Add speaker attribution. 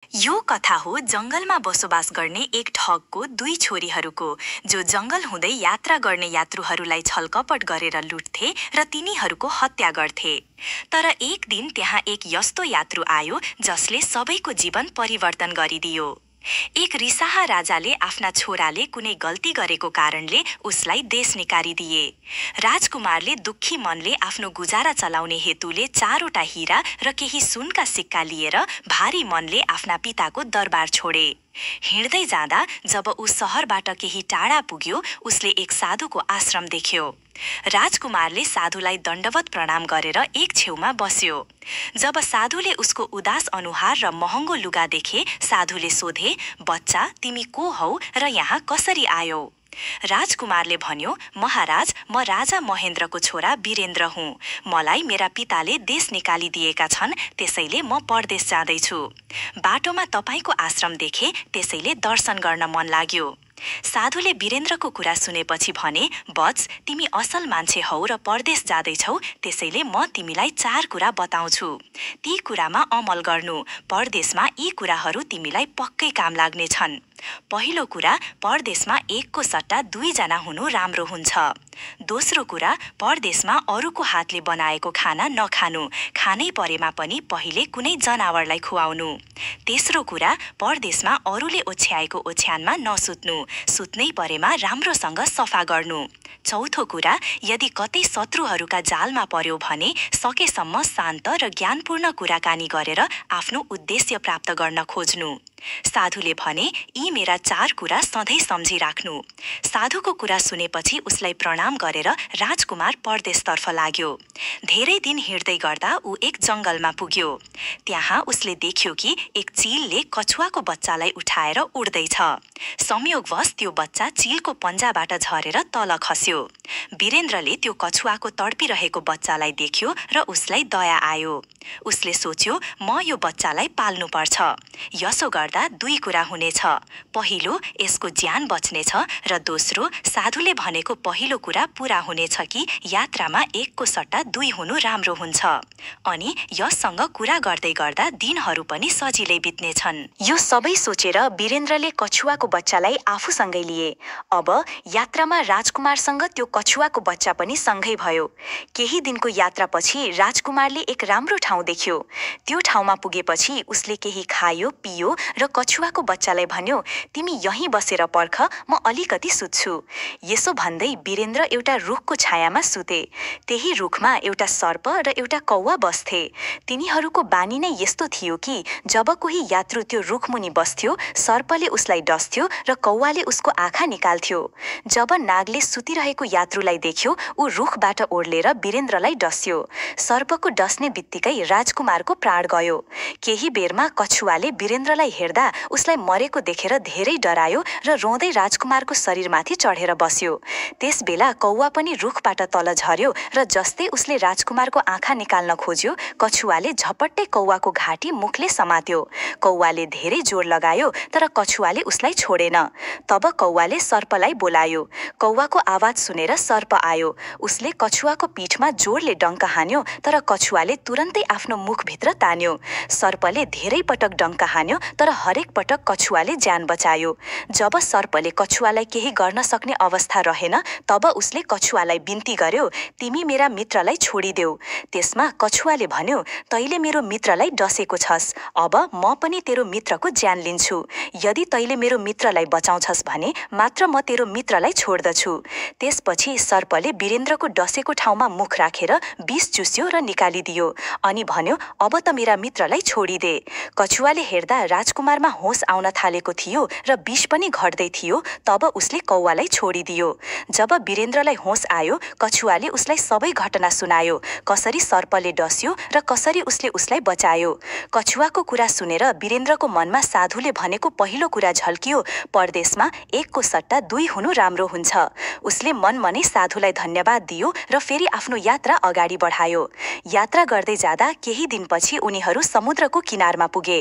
Speaker 1: यो कथा हो जंगलमा बसोबास गर्ने एक ठगको दुई छोरीहरूको जो जंगल हुँदै यात्रा गर्ने यात्रुहरूलाई छलकपट गरेर लुट्थे र तिनीहरूको हत्या गर्थे। तर एक दिन त्यहाँ एक यस्तो यात्रु आयो जसले सबैको जीवन परिवर्तन गरिदियो। एक रिसाहा राजाले आफ्ना छोराले कुनै गल्ती गरेको कारणले उसलाई देश निकालिदिए। राजकुमारले दुखी मनले आफ्नो गुजारा चलाउने हेतुले 4वटा हीरा र केही सुनका सिक्का लिएर भारी मनले आफ्ना पिताको दरबार छोडे। हिँड्दै जाँदा जब ऊ शहरबाट केही टाढा पुग्यो उसले एक साधुको आश्रम देख्यो। राजकुमारले साधुलाई दण्डवत प्रणाम गरेर एक छेउमा बस्यो। जब साधुले उसको उदास अनुहार र महँगो लुगा देखे साधुले सोधे, "बच्चा, तिमी को हौ र यहाँ कसरी आयौ?" राजकुमारले भन्यो, "महाराज, म राजा महेन्द्रको छोरा वीरेन्द्र हुँ। मलाई मेरा पिताले देश निकालिदिएका छन्, त्यसैले म परदेश जाँदैछु। बाटोमा तपाईको आश्रम देखे, त्यसैले दर्शन गर्न मन लाग्यो।" साधुले वीरेन्द्रको कुरा सुनेपछि भने, "बत्स, तिमी असल मान्छे हौ र परदेश जाँदैछौ, त्यसैले म तिमीलाई 4 कुरा बताउँछु। ती कुरामा अमल गर्नु। परदेशमा यी कुराहरू तिमीलाई पक्कै काम लाग्नेछन्। पहिलो कुरा, परदेशमा 1को सट्टा 2 जना हुनु राम्रो हुन्छ। दोस्रो कुरा, परदेशमा अरूको हातले बनाएको खाना नखानु, खानै परेमा पनि पहिले कुनै जनावरलाई खुवाउनु। तेस्रो कुरा, परदेशमा अरूले ओछ्याएको ओछ्यानमा नसुत्नु, सुत्नै परेमा राम्रोसँग सफा गर्नु। चौथो कुरा, यदि कतै शत्रुहरूका जालमा पर्यो भने सकेसम्म शान्त र ज्ञानपूर्ण कुराकानी गरेर आफ्नो उद्देश्य प्राप्त गर्न खोज्नु।" साधुले भने, "यी मेरा 4 कुरा सधैँ सम्झिराख्नु।" साधुको कुरा सुनेपछि उसलाई प्रणाम गरेर राजकुमार परदेशतर्फ लाग्यो। धेरै दिन हिँड्दै गर्दा ऊ एक जंगलमा पुग्यो। त्यहाँ उसले देख्यो कि एक चीलले कछुवाको बच्चालाई उठाएर उड्दैछ। संयोगवश त्यो बच्चा चीलको पन्जाबाट झरेर तल खस्यो। वीरेन्द्रले त्यो कछुवाको तडपिरहेको बच्चालाई देख्यो र उसलाई दया आयो। उसले सोच्यो, "म यो बच्चालाई पाल्नुपर्छ। यसो गर्दा 2 कुरा हुनेछ। पहिलो, यसको ज्यान बच्नेछ र दोस्रो, साधुले भनेको पहिलो कुरा पूरा हुनेछ कि यात्रामा 1को सट्टा 2 हुनु राम्रो हुन्छ।" अनि यससँग कुरा गर्दै गर्दा दिनहरू पनि सजिलै बित्नेछन्। यो सबै सोचेर वीरेन्द्रले कछुवाको बच्चालाई आफूसँगै लिए। अब यात्रामा राजकुमारसँग त्यो कछुवाको बच्चा पनि सँगै भयो। केही दिनको यात्रापछि राजकुमारले एक राम्रो ठाउँ देख्यो। त्यो ठाउँमा पुगेपछि उसले केही खायो, पियो र कछुवाको बच्चालाई भन्यो, "तिमी यहीँ बसेर पर्ख, म अलिकति सुत्छु।" यसो भन्दै वीरेन्द्र एउटा रुखको छायामा सुते। त्यही रुखमा एउटा सर्प र एउटा कौवा बस्थे। तिनीहरूको बानी नै यस्तो थियो कि जब कोही यात्रु त्यो रुखमुनि बस्थ्यो, सर्पले उसलाई डस्थ्यो र कौवाले उसको आँखा निकाल्थ्यो। जब नागले सुतिरहेको यात्रुलाई देख्यो, ऊ रुखबाट ओर्लेर वीरेन्द्रलाई डस्यो। सर्पको डस्ने बित्तिकै राजकुमारको प्राण गयो। केही बेरमा कछुवाले वीरेन्द्रलाई हेर्दा उसलाई मरेको देखेर धेरै डरायो र रोँदै राजकुमारको शरीरमाथि चढेर बस्यो। त्यसबेला कौवा पनि रुखबाट तल झर्यो र जस्तै उसले राजकुमारको आँखा निकाल्न खोज्यो, कछुवाले झपट्टै कौवाको घाँटी मुखले समात्यो। कौवाले धेरै जोड लगायो तर कछुवाले उसलाई छोडेन। तब कौवाले सर्पलाई बोलायो। कौवाको आवाज सुनेर सर्प आयो। उसले कछुवाको पीठमा जोडले डङ्क हान्यो तर कछुवाले तुरन्तै आफ्नो मुखभित्र तान्यो। सर्पले धेरै पटक डङ्क हान्यो तर हरेक पटक कछुवाले ज्यान बचायो। जब सर्पले कछुवालाई केही गर्न सक्ने अवस्था रहेन, तब उसले कछुवालाई बिन्ती गर्यो, "तिमी मेरा मित्रलाई छोडिदेऊ।" त्यसमा कछुवाले भन्यो, "तैले मेरो मित्रलाई डसेको छस्, अब म पनि तेरो मित्रको ज्यान लिन्छु। यदि तैले मेरो मित्रलाई बचाउँछस् भने मात्र म तेरो मित्रलाई छोड्दछु।" त्यसपछि सर्पले वीरेन्द्रको डसेको ठाउँमा मुख राखेर विष चुस्यो र निकालिदियो अनि भन्यो, "अब त मेरा मित्रलाई छोडिदे।" कछुवाले हेर्दा राजकुमारमा होस आउन थालेको थियो र विष पनि घट्दै थियो। तब उसले कौवालाई छोडिदियो। जब वीरेन्द्रलाई होस आयो, कछुवाले उसलाई सबै घटना सुनायो, कसरी सर्पले डस्यो र कसरी उसले उसलाई बचायो। कछुवाको कुरा सुनेर वीरेन्द्रको मनमा साधुले भनेको पहिलो कुरा झल्कियो, परदेशमा 1को सट्टा 2 हुनु राम्रो हुन्छ। उसले मनमनै साधुलाई धन्यवाद दियो र फेरि आफ्नो यात्रा अगाडि बढायो। यात्रा गर्दै जाँदा केही दिनपछि उनीहरू समुद्रको किनारमा पुगे।